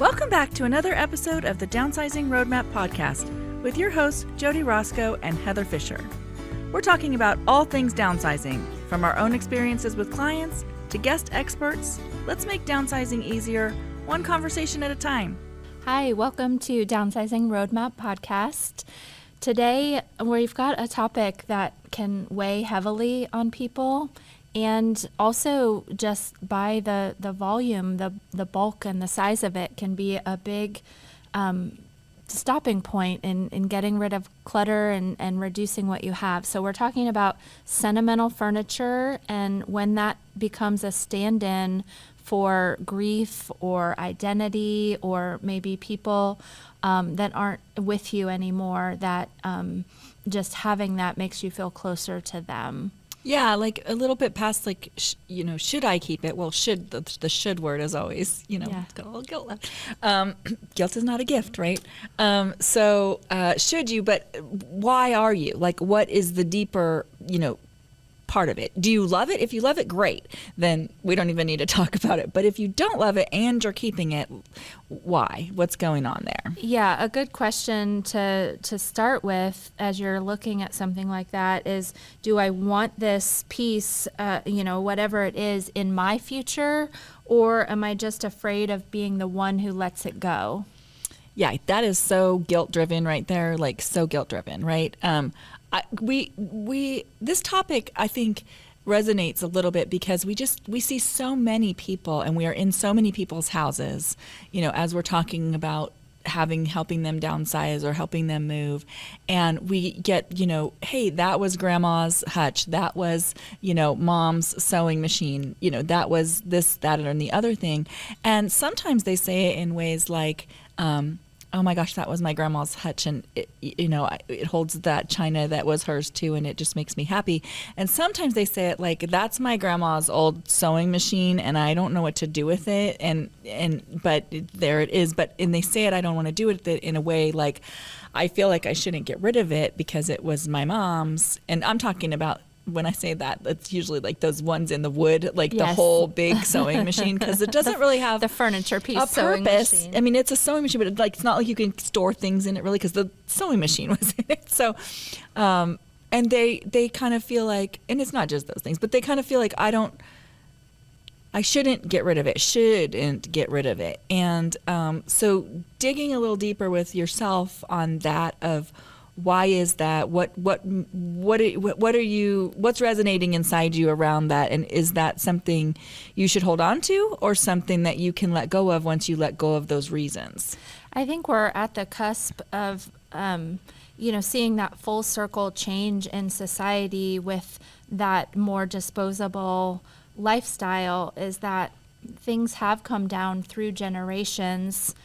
Welcome back to another episode of the Downsizing Roadmap Podcast with your hosts, Jody Roscoe and Heather Fisher. We're talking about all things downsizing, from our own experiences with clients to guest experts. Let's make downsizing easier, one conversation at a time. Hi, welcome to Downsizing Roadmap Podcast. Today, we've got a topic that can weigh heavily on people, and also just by the volume, the bulk and the size of it can be a big stopping point in getting rid of clutter and reducing what you have. So we're talking about sentimental furniture and when that becomes a stand-in for grief or identity, or maybe people that aren't with you anymore, that just having that makes you feel closer to them. Yeah, like a little bit past, like, should I keep it? Well, the should word is always, It's got a little guilt left. Guilt is not a gift, right? So should you, but why are you? Like, what is the deeper, part of it? Do you love it? If you love it, great. Then we don't even need to talk about it. But if you don't love it and you're keeping it, why? What's going on there? Yeah, a good question to start with as you're looking at something like that is, do I want this piece, whatever it is, in my future, or am I just afraid of being the one who lets it go? Yeah, that is so guilt-driven right there, like so guilt-driven, right? This topic, I think, resonates a little bit because we see so many people, and we are in so many people's houses, as we're talking about helping them downsize or helping them move, and we get, hey, that was grandma's hutch, that was, mom's sewing machine, that was this, that, and the other thing. And sometimes they say it in ways like, oh my gosh, that was my grandma's hutch, and it holds that china that was hers too, and it just makes me happy. And sometimes they say it like, that's my grandma's old sewing machine, and I don't know what to do with it, but there it is. And they say it, I don't want to do it in a way like, I feel like I shouldn't get rid of it because it was my mom's. And I'm talking about, when I say that, it's usually like those ones in the wood, like the whole big sewing machine, because it doesn't really have the furniture piece a sewing purpose. Machine. I mean, it's a sewing machine, but it's not like you can store things in it really, because the sewing machine was in it. So, and they kind of feel like, and it's not just those things, but they kind of feel like I shouldn't get rid of it. And so digging a little deeper with yourself on that of, why is that? What's resonating inside you around that? And is that something you should hold on to, or something that you can let go of once you let go of those reasons? I think we're at the cusp of, seeing that full circle change in society with that more disposable lifestyle, is that things have come down through generations,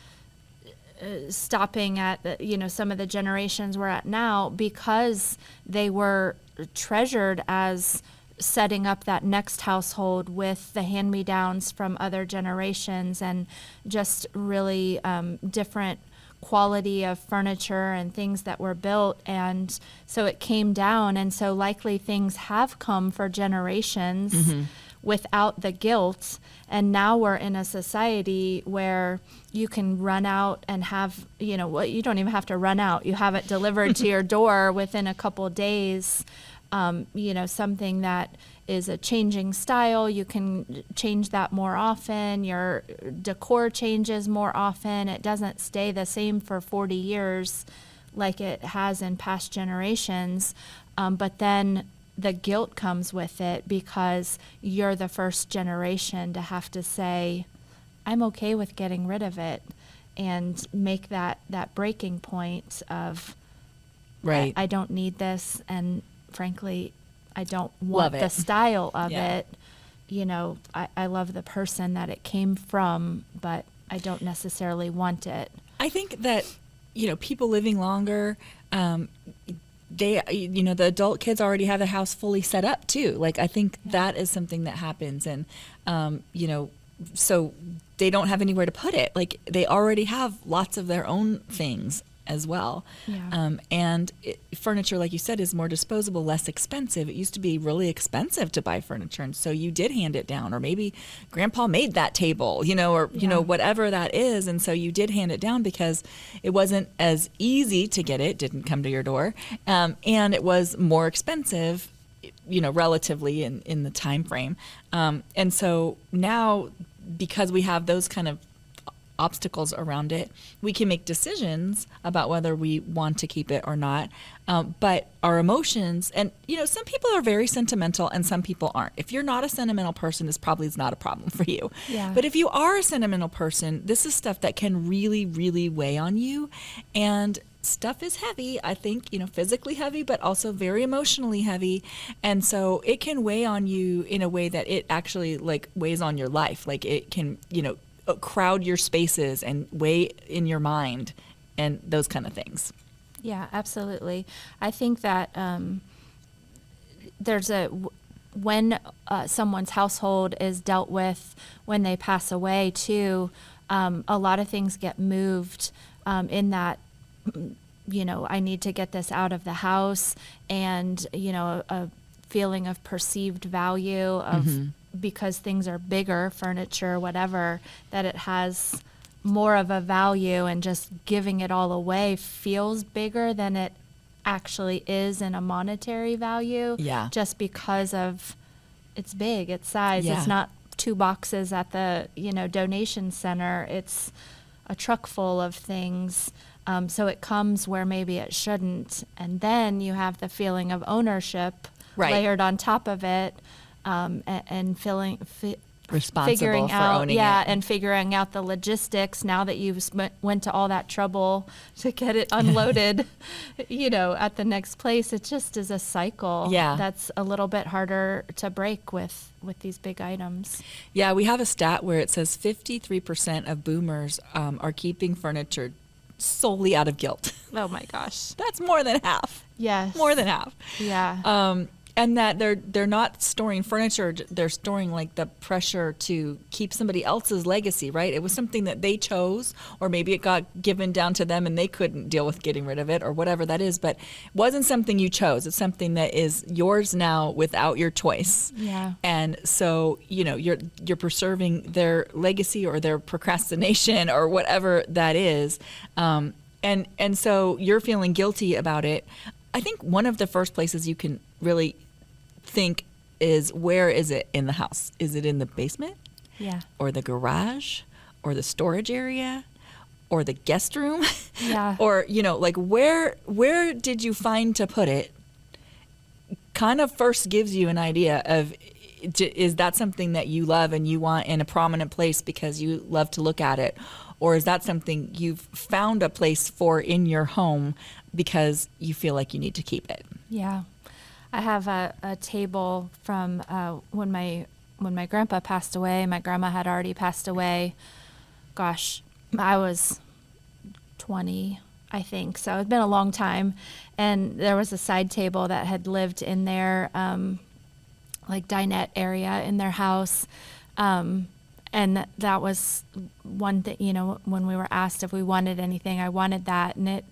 stopping at some of the generations we're at now, because they were treasured as setting up that next household with the hand-me-downs from other generations, and just really different quality of furniture and things that were built. And so it came down, and so likely things have come for generations without the guilt. And now we're in a society where you can run out and have, you don't even have to run out. You have it delivered to your door within a couple days. Something that is a changing style, you can change that more often. Your decor changes more often. It doesn't stay the same for 40 years like it has in past generations. But then the guilt comes with it, because you're the first generation to have to say, I'm okay with getting rid of it, and make that breaking point of, right, I don't need this, and frankly, I don't want the style of it. I love the person that it came from, but I don't necessarily want it. I think that, people living longer, they, the adult kids already have the house fully set up too. Like, I think that is something that happens. And, so they don't have anywhere to put it. Like, they already have lots of their own things as well. Yeah. And furniture, like you said, is more disposable, less expensive. It used to be really expensive to buy furniture, and so you did hand it down, or maybe grandpa made that table, or whatever that is, and so you did hand it down because it wasn't as easy to get it, didn't come to your door, and it was more expensive, relatively in the time frame. And so now, because we have those kind of obstacles around it, we can make decisions about whether we want to keep it or not. But our emotions, and some people are very sentimental and some people aren't. If you're not a sentimental person, this probably is not a problem for you. Yeah. But if you are a sentimental person, this is stuff that can really, really weigh on you. And stuff is heavy, I think, physically heavy, but also very emotionally heavy. And so it can weigh on you in a way that it actually weighs on your life. Like it can, crowd your spaces and weigh in your mind and those kind of things. Yeah, absolutely. I think that when someone's household is dealt with when they pass away too, a lot of things get moved in that, I need to get this out of the house, and, a feeling of perceived value of because things are bigger, furniture, whatever, that it has more of a value, and just giving it all away feels bigger than it actually is in a monetary value. Yeah. Just because of its big, its size. Yeah. It's not 2 boxes at the, donation center. It's a truck full of things. So it comes where maybe it shouldn't. And then you have the feeling of ownership layered on top of it. And responsible figuring for out, owning it. and figuring out the logistics now that you've went to all that trouble to get it unloaded, at the next place. It just is a cycle. Yeah. That's a little bit harder to break with these big items. Yeah, we have a stat where it says 53% of boomers are keeping furniture solely out of guilt. Oh my gosh. That's more than half. Yes. More than half. Yeah. And that they're not storing furniture, they're storing the pressure to keep somebody else's legacy, right? It was something that they chose, or maybe it got given down to them and they couldn't deal with getting rid of it, or whatever that is, but it wasn't something you chose. It's something that is yours now without your choice. Yeah. And so, you're preserving their legacy or their procrastination or whatever that is. And so you're feeling guilty about it. I think one of the first places you can really think is, where is it in the house? Is it in the basement? Yeah. Or the garage? Or the storage area? Or the guest room? Yeah. Or, where did you find to put it? Kind of first gives you an idea of, is that something that you love and you want in a prominent place because you love to look at it? Or is that something you've found a place for in your home because you feel like you need to keep it? Yeah. I have a table from when my grandpa passed away. My grandma had already passed away. Gosh, I was 20, I think. So it's been a long time. And there was a side table that had lived in their dinette area in their house. And that was one thing, when we were asked if we wanted anything, I wanted that. And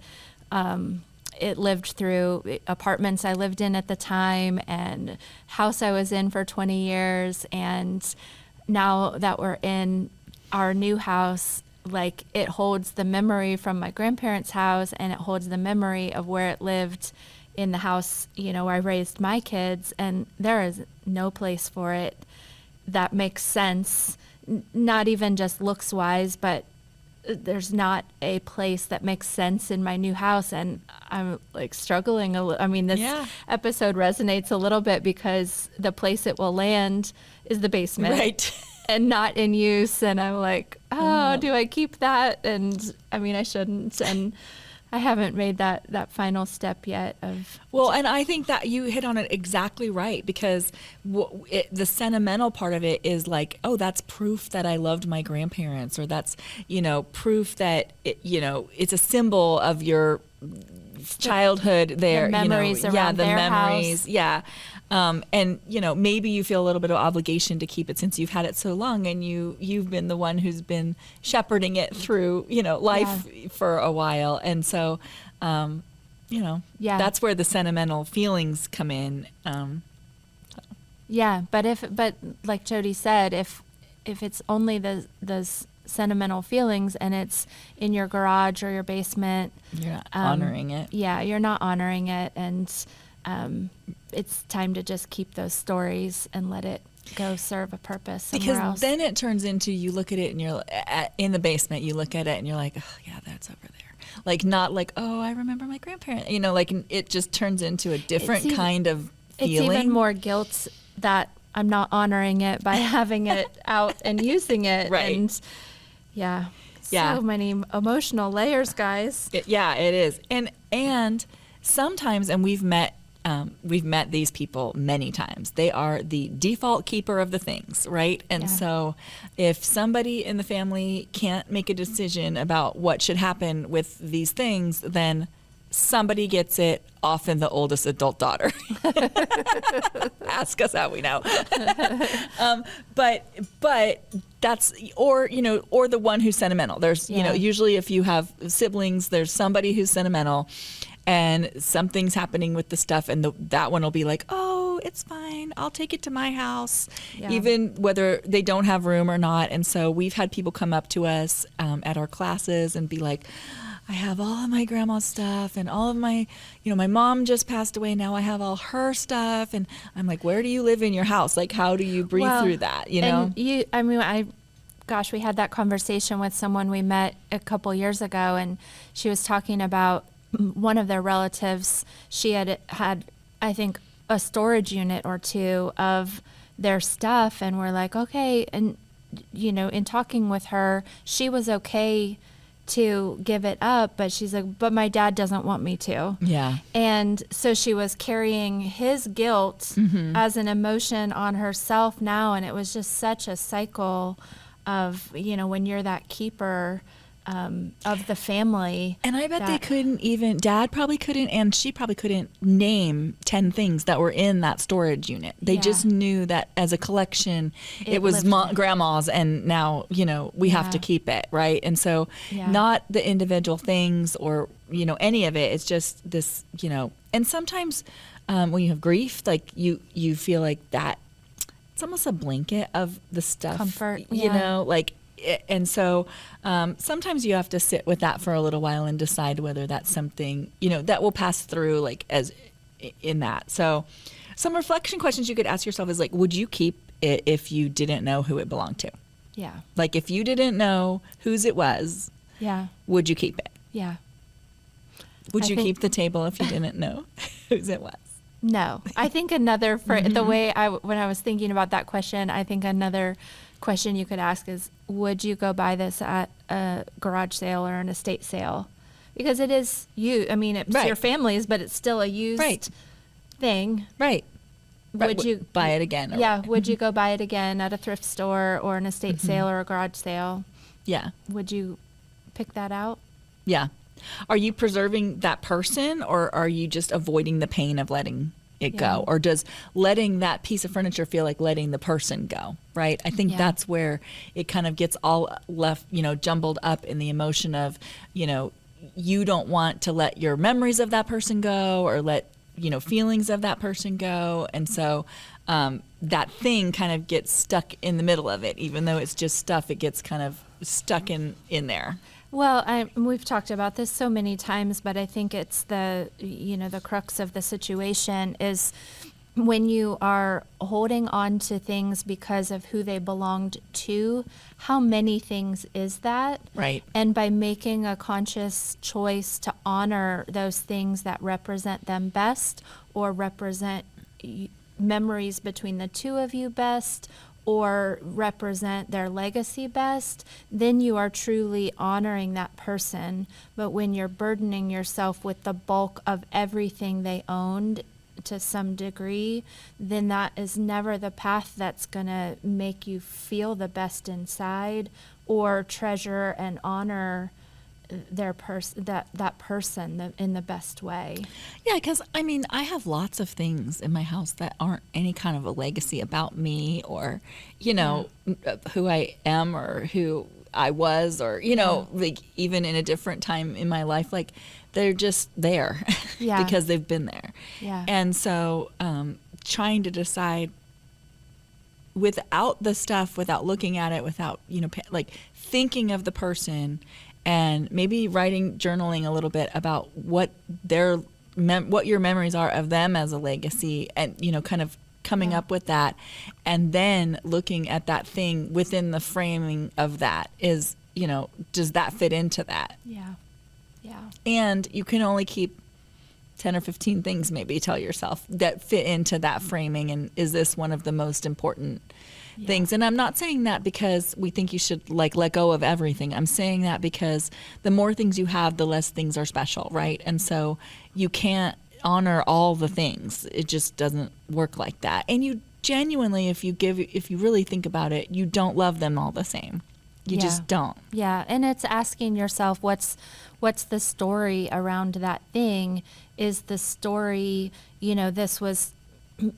it lived through apartments I lived in at the time and house I was in for 20 years. And now that we're in our new house, it holds the memory from my grandparents' house, and it holds the memory of where it lived in the house, where I raised my kids. And there is no place for it that makes sense, not even just looks wise, but there's not a place that makes sense in my new house. And I'm struggling a little. I mean, this episode resonates a little bit because the place it will land is the basement. Right. And not in use. And I'm do I keep that? And I mean, I shouldn't. And I haven't made that final step yet of. Well, and I think that you hit on it exactly right, because the sentimental part of it is that's proof that I loved my grandparents, or that's, proof that, it's a symbol of your childhood there, memories yeah, around the their memories, house. yeah. And maybe you feel a little bit of obligation to keep it since you've had it so long, and you've been the one who's been shepherding it through, life for a while. And so, that's where the sentimental feelings come in. Yeah, but like Jody said, if it's only those sentimental feelings and it's in your garage or your basement, You're not honoring it. Yeah, you're not honoring it, and it's time to just keep those stories and let it go serve a purpose somewhere else. Because then it turns into, you look at it and you're in the basement, you look at it and you're like, oh yeah, that's over there. Like, not like, oh, I remember my grandparents, like it just turns into a different kind of feeling. It's even more guilt that I'm not honoring it by having it out and using it. Right. And so many emotional layers, guys. It is. And sometimes, and we've met these people many times. They are the default keeper of the things, right? And so if somebody in the family can't make a decision about what should happen with these things, then somebody gets it, often the oldest adult daughter. Ask us how we know. But that's, or the one who's sentimental. There's, usually if you have siblings, there's somebody who's sentimental, and something's happening with the stuff, and that one will be like, oh, it's fine, I'll take it to my house, even whether they don't have room or not. And so we've had people come up to us at our classes and be like, I have all of my grandma's stuff and all of my, my mom just passed away. Now I have all her stuff. And I'm like, where do you live in your house? Like, how do you breathe through that? And we had that conversation with someone we met a couple years ago, and she was talking about one of their relatives. She had, I think, a storage unit or two of their stuff. And we're like, okay. And, in talking with her, she was okay to give it up, but she's like, but my dad doesn't want me to. Yeah. And so she was carrying his guilt as an emotion on herself now, and it was just such a cycle of, when you're that keeper of the family. And I bet they couldn't even, Dad probably couldn't, and she probably couldn't name 10 things that were in that storage unit. They just knew that as a collection, it was grandma's, and now, we have to keep it, right? And so not the individual things or, any of it. It's just this, and sometimes when you have grief, like you feel like that, it's almost a blanket of the stuff, comfort, and so sometimes you have to sit with that for a little while and decide whether that's something, that will pass through, like, as in that. So some reflection questions you could ask yourself is like, would you keep it if you didn't know who it belonged to? Yeah. Like, if you didn't know whose it was, would you keep it? Yeah. Would you keep the table if you didn't know whose it was? No. I think another, the way when I was thinking about that question, I think another question you could ask is, would you go buy this at a garage sale or an estate sale? Because it is it's your family's, but it's still a used thing. Right. Would you buy it again? Would you go buy it again at a thrift store or an estate sale or a garage sale? Yeah. Would you pick that out? Yeah. Are you preserving that person, or are you just avoiding the pain of letting it go? Or does letting that piece of furniture feel like letting the person go, right? I think that's where it kind of gets all left, jumbled up in the emotion of, you don't want to let your memories of that person go, or let, feelings of that person go. And so that thing kind of gets stuck in the middle of it. Even though it's just stuff, it gets kind of stuck in there. Well, we've talked about this so many times, but I think it's the crux of the situation is when you are holding on to things because of who they belonged to, how many things is that? Right. And by making a conscious choice to honor those things that represent them best, or represent memories between the two of you best, or represent their legacy best, then you are truly honoring that person. But when you're burdening yourself with the bulk of everything they owned to some degree, then that is never the path that's going to make you feel the best inside, or treasure and honor that person in the best way. Yeah, because I mean, I have lots of things in my house that aren't any kind of a legacy about me or, who I am or who I was or, like even in a different time in my life, like they're just there because they've been there. Yeah. And so trying to decide without the stuff, without looking at it, without, like thinking of the person and maybe journaling a little bit about what what your memories are of them as a legacy and, kind of coming up with that. And then looking at that thing within the framing of that is, does that fit into that? Yeah. Yeah. And you can only keep 10 or 15 things, maybe tell yourself, that fit into that framing. And is this one of the most important things? And I'm not saying that because we think you should let go of everything. I'm saying that because the more things you have, the less things are special, right? And so you can't honor all the things. It just doesn't work like that. And you genuinely, if you really think about it, you don't love them all the same. You just don't. Yeah, and it's asking yourself, what's the story around that thing? Is the story, this was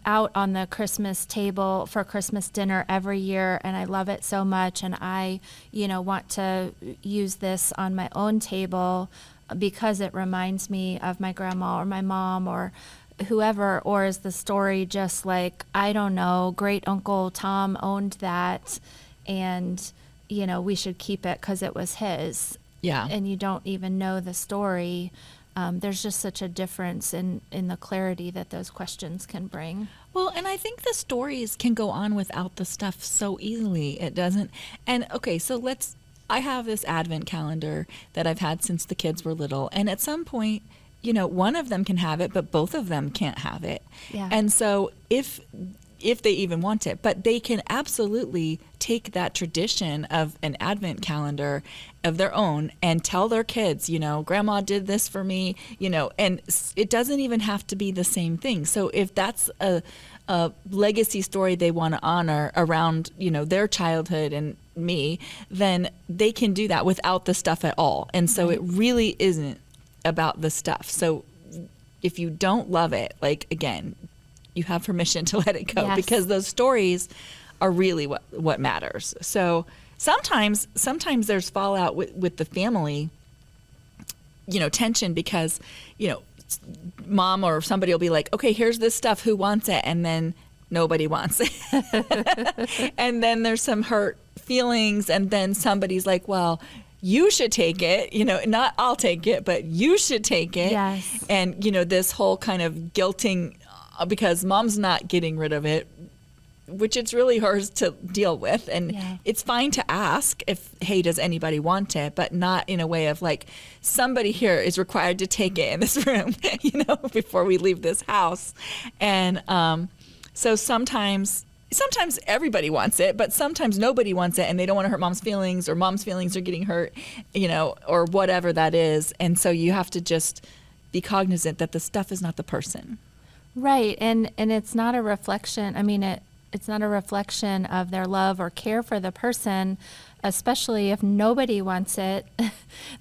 out on the Christmas table for Christmas dinner every year, and I love it so much, and I, want to use this on my own table because it reminds me of my grandma or my mom or whoever? Or is the story just like, I don't know, great uncle Tom owned that, and we should keep it because it was his. Yeah. And you don't even know the story. There's just such a difference in the clarity that those questions can bring. Well, and I think the stories can go on without the stuff so easily. It doesn't. And okay, so I have this Advent calendar that I've had since the kids were little. And at some point, one of them can have it, but both of them can't have it. Yeah. And so if they even want it, but they can absolutely take that tradition of an Advent calendar of their own and tell their kids, grandma did this for me, and it doesn't even have to be the same thing. So if that's a legacy story they want to honor around, their childhood and me, then they can do that without the stuff at all. And so it really isn't about the stuff. So if you don't love it, again, you have permission to let it go because those stories are really what matters. So sometimes there's fallout with the family, tension because, mom or somebody will be like, okay, here's this stuff, who wants it? And then nobody wants it. And then there's some hurt feelings. And then somebody's like, well, you should take it, not I'll take it, but you should take it. Yes. And, this whole kind of guilting because mom's not getting rid of it, which it's really hers to deal with. And it's fine to ask if, hey, does anybody want it? But not in a way of like, somebody here is required to take it in this room, before we leave this house. And so sometimes everybody wants it, but sometimes nobody wants it and they don't want to hurt mom's feelings, or mom's feelings are getting hurt, or whatever that is. And so you have to just be cognizant that the stuff is not the person. Right. And it's not a reflection. I mean, it's not a reflection of their love or care for the person, especially if nobody wants it.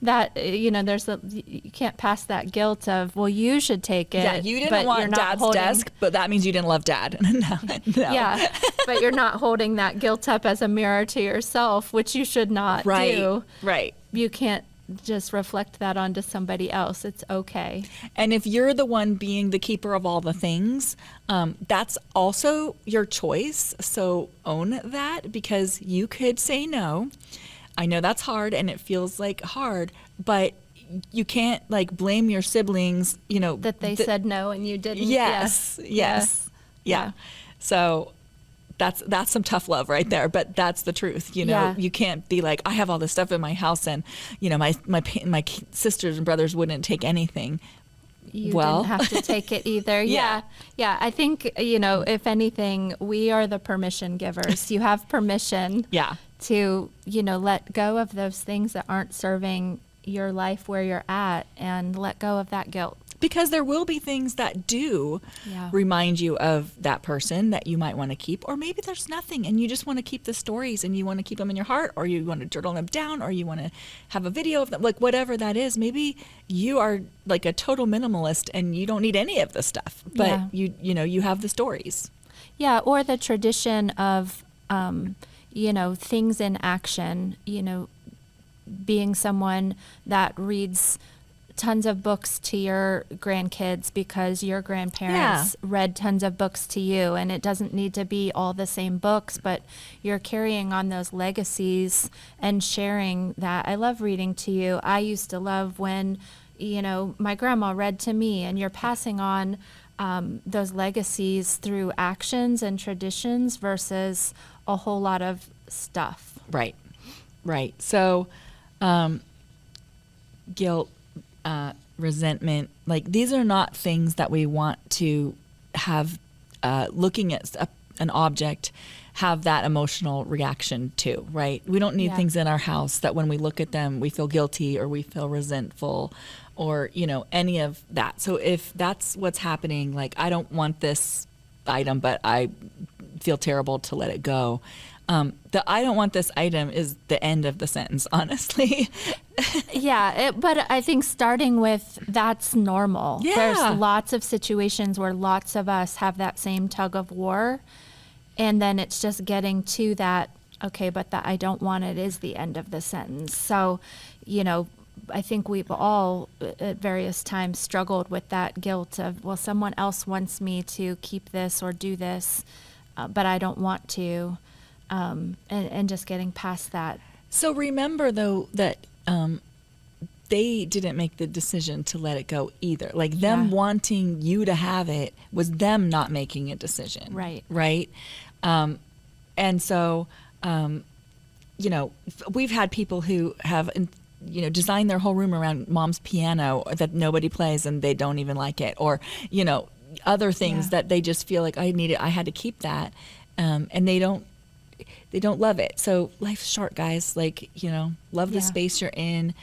That, you can't pass that guilt of, well, you should take it. Yeah, you didn't want dad's desk, but that means you didn't love dad. No. Yeah, but you're not holding that guilt up as a mirror to yourself, which you should not do. Right. You can't just reflect that onto somebody else. It's okay. And if you're the one being the keeper of all the things, that's also your choice. So own that, because you could say no. I know that's hard and it feels like hard, but you can't blame your siblings, that they said no and you didn't. Yes. Yeah. So that's some tough love right there, but that's the truth. You can't be like, I have all this stuff in my house and, my sisters and brothers wouldn't take anything. You didn't have to take it either. Yeah. I think, if anything, we are the permission givers. You have permission to, let go of those things that aren't serving your life where you're at and let go of that guilt. because there will be things that do remind you of that person that you might want to keep, or maybe there's nothing and you just want to keep the stories and you want to keep them in your heart, or you want to journal them down, or you want to have a video of them, like whatever that is. Maybe you are like a total minimalist and you don't need any of the stuff, but you have the stories. Yeah, or the tradition of, things in action, being someone that reads tons of books to your grandkids because your grandparents read tons of books to you, and it doesn't need to be all the same books, but you're carrying on those legacies and sharing that. I love reading to you. I used to love when, my grandma read to me, and you're passing on those legacies through actions and traditions versus a whole lot of stuff. Right. So, guilt, resentment, like these are not things that we want to have, looking at an object, have that emotional reaction to, right? We don't need things in our house that when we look at them, we feel guilty or we feel resentful or, any of that. So if that's what's happening, like, I don't want this item, but I feel terrible to let it go. The I don't want this item is the end of the sentence, honestly. But I think starting with that's normal. Yeah. There's lots of situations where lots of us have that same tug of war. And then it's just getting to that, okay, but the I don't want it is the end of the sentence. So, I think we've all at various times struggled with that guilt of, well, someone else wants me to keep this or do this, but I don't want to. And just getting past that. So remember, though, that they didn't make the decision to let it go either. Like them wanting you to have it was them not making a decision. Right. And so, we've had people who have, designed their whole room around mom's piano that nobody plays and they don't even like it. Or, other things that they just feel like I had to keep that. And they don't love it. So life's short, guys. Like, love the space you're in.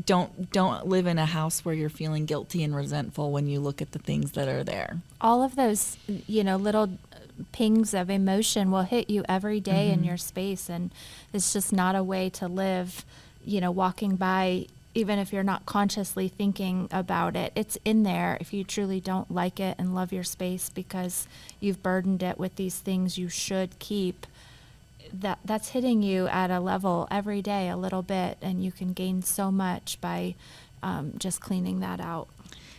Don't live in a house where you're feeling guilty and resentful when you look at the things that are there. All of those, little pings of emotion will hit you every day in your space. And it's just not a way to live, walking by, even if you're not consciously thinking about it. It's in there if you truly don't like it and love your space because you've burdened it with these things you should keep. That's hitting you at a level every day a little bit, and you can gain so much by just cleaning that out.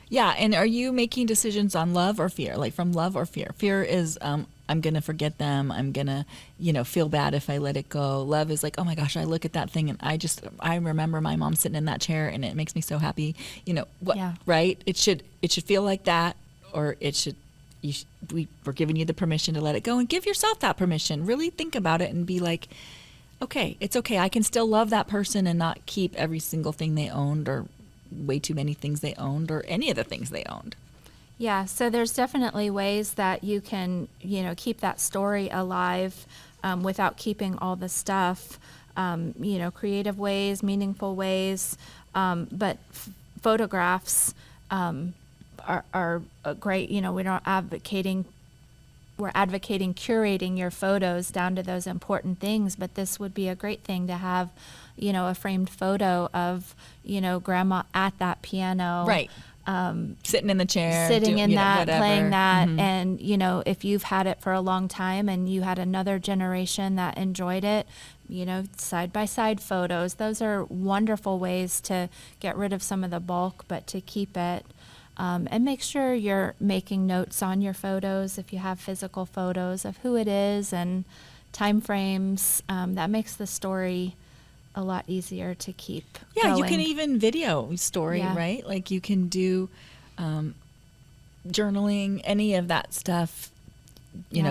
Yeah, and are you making decisions on love or fear? Like from love or fear? Fear is I'm going to forget them. I'm going to, feel bad if I let it go. Love is like, oh my gosh, I look at that thing and I remember my mom sitting in that chair and it makes me so happy. Right? It should feel like that, or it should. We're giving you the permission to let it go, and give yourself that permission. Really think about it and be like, okay, it's okay. I can still love that person and not keep every single thing they owned or way too many things they owned or any of the things they owned. Yeah, so there's definitely ways that you can, keep that story alive without keeping all the stuff, creative ways, meaningful ways, but photographs are great. We're advocating curating your photos down to those important things, but this would be a great thing to have, a framed photo of, grandma at that piano. Right. Sitting in the chair. Sitting in that, whatever. playing that. Mm-hmm. And, if you've had it for a long time and you had another generation that enjoyed it, side-by-side photos. Those are wonderful ways to get rid of some of the bulk, but to keep it. And make sure you're making notes on your photos if you have physical photos of who it is and time frames. That makes the story a lot easier to keep going. You can even video story, right? Like you can do journaling, any of that stuff,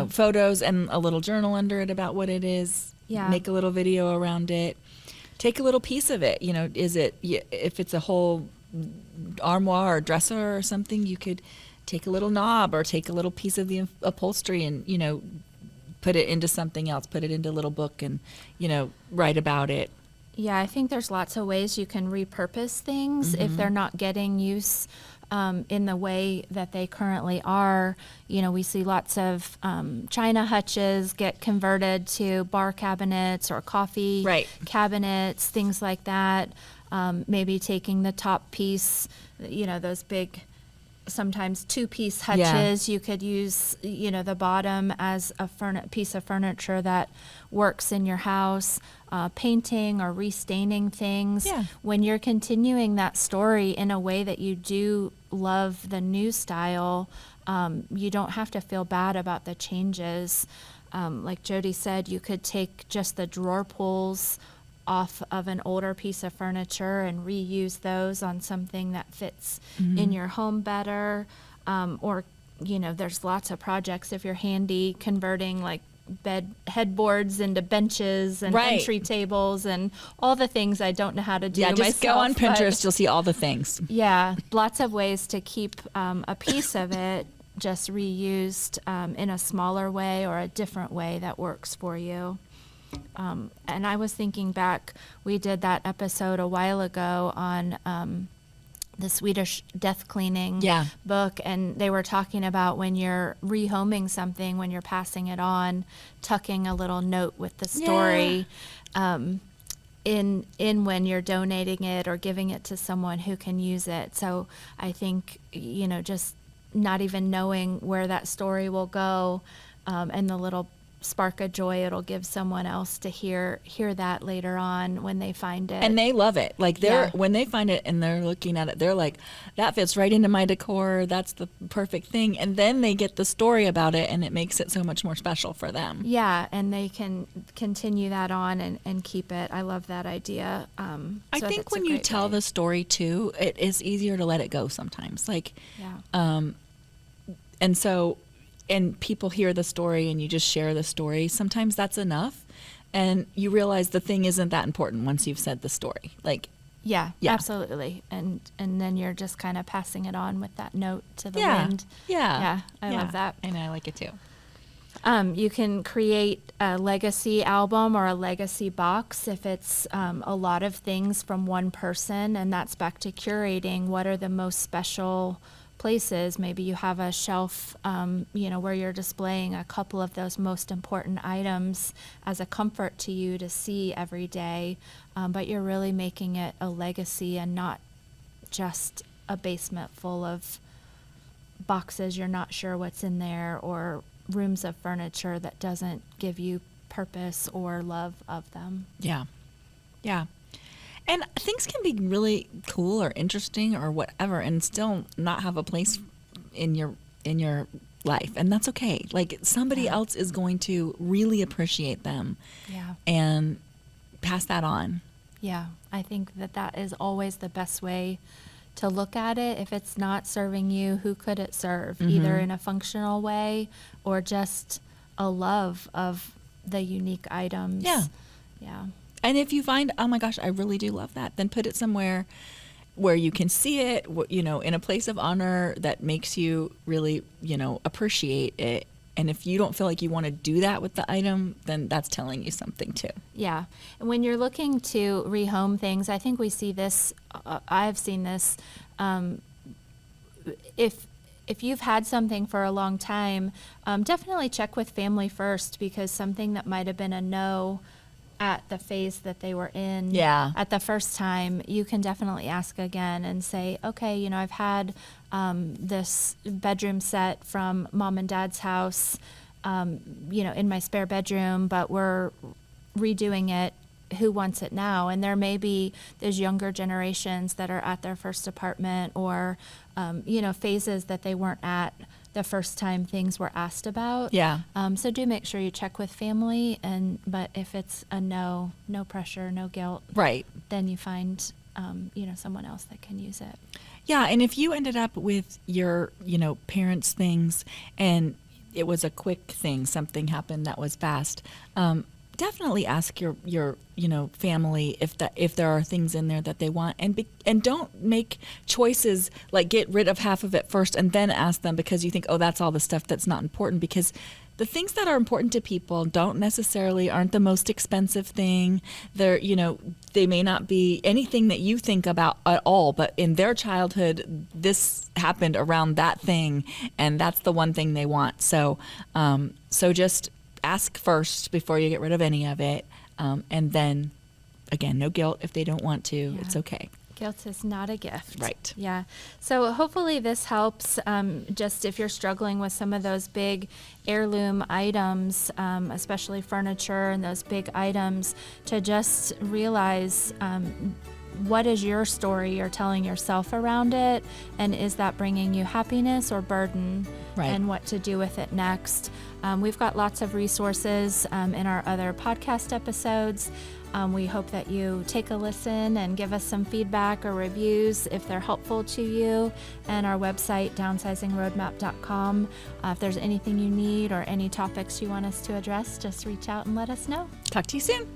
photos and a little journal under it about what it is. Yeah. Make a little video around it. Take a little piece of it. If it's a whole armoire or dresser or something, you could take a little knob or take a little piece of the upholstery and put it into something else, put it into a little book and write about it. I think there's lots of ways you can repurpose things if they're not getting use in the way that they currently are. We see lots of china hutches get converted to bar cabinets or coffee cabinets, things like that. Maybe taking the top piece, those big, sometimes 2-piece hutches, you could use, the bottom as a piece of furniture that works in your house. Painting or restaining things. Yeah. When you're continuing that story in a way that you do love the new style, you don't have to feel bad about the changes. Like Jody said, you could take just the drawer pulls off of an older piece of furniture and reuse those on something that fits in your home better. Or, there's lots of projects if you're handy, converting like bed headboards into benches and entry tables and all the things I don't know how to do myself. Yeah, just go on Pinterest, you'll see all the things. Yeah, lots of ways to keep a piece of it just reused in a smaller way or a different way that works for you. And I was thinking back, we did that episode a while ago on the Swedish death cleaning book, and they were talking about when you're rehoming something, when you're passing it on, tucking a little note with the story in when you're donating it or giving it to someone who can use it. So I think, just not even knowing where that story will go, and the little spark of joy it'll give someone else to hear that later on when they find it. And they love it. Like when they find it and they're looking at it, they're like, that fits right into my decor. That's the perfect thing. And then they get the story about it and it makes it so much more special for them. Yeah, and they can continue that on and keep it. I love that idea. I think when you tell the story too, it is easier to let it go sometimes. And people hear the story and you just share the story. Sometimes that's enough. And you realize the thing isn't that important once you've said the story. Yeah, absolutely. And then you're just kind of passing it on with that note to the wind. Yeah. I love that. And I like it too. You can create a legacy album or a legacy box if it's a lot of things from one person, and that's back to curating what are the most special places. Maybe you have a shelf, where you're displaying a couple of those most important items as a comfort to you to see every day, but you're really making it a legacy and not just a basement full of boxes you're not sure what's in there, or rooms of furniture that doesn't give you purpose or love of them. Yeah. And things can be really cool or interesting or whatever and still not have a place in your life. And that's okay. Like somebody else is going to really appreciate them and pass that on. Yeah, I think that is always the best way to look at it. If it's not serving you, who could it serve? Either in a functional way or just a love of the unique items. Yeah. And if you find, oh my gosh, I really do love that, then put it somewhere where you can see it, in a place of honor that makes you really, appreciate it. And if you don't feel like you want to do that with the item, then that's telling you something too. Yeah. And when you're looking to rehome things, I think we see this, I've seen this, if you've had something for a long time, definitely check with family first, because something that might have been a no at the phase that they were in at the first time, you can definitely ask again and say, okay, I've had this bedroom set from mom and dad's house, in my spare bedroom, but we're redoing it. Who wants it now? And there may be those younger generations that are at their first apartment, or, phases that they weren't at the first time things were asked about. Yeah. So do make sure you check with family, but if it's a no pressure, no guilt, right, then you find, someone else that can use it. Yeah. And if you ended up with your, parents' things and it was a quick thing, something happened that was fast, definitely ask your family if there are things in there that they want, and don't make choices like get rid of half of it first and then ask them because you think, oh, that's all the stuff that's not important, because the things that are important to people aren't the most expensive thing. They're, they may not be anything that you think about at all, but in their childhood, this happened around that thing, and that's the one thing they want. So, so just ask first before you get rid of any of it. And then, again, no guilt if they don't want to. Yeah. It's okay. Guilt is not a gift. Right. Yeah. So hopefully this helps, just if you're struggling with some of those big heirloom items, especially furniture and those big items, to just realize what is your story you're telling yourself around it, and is that bringing you happiness or burden, right, and what to do with it next. We've got lots of resources in our other podcast episodes. We hope that you take a listen and give us some feedback or reviews if they're helpful to you, and our website, downsizingroadmap.com. If there's anything you need or any topics you want us to address, just reach out and let us know. Talk to you soon.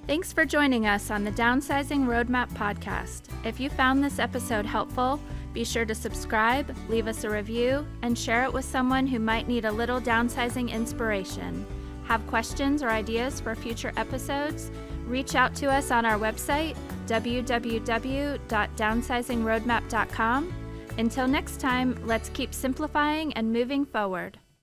Thanks for joining us on the Downsizing Roadmap Podcast. If you found this episode helpful, be sure to subscribe, leave us a review, and share it with someone who might need a little downsizing inspiration. Have questions or ideas for future episodes? Reach out to us on our website, www.downsizingroadmap.com. Until next time, let's keep simplifying and moving forward.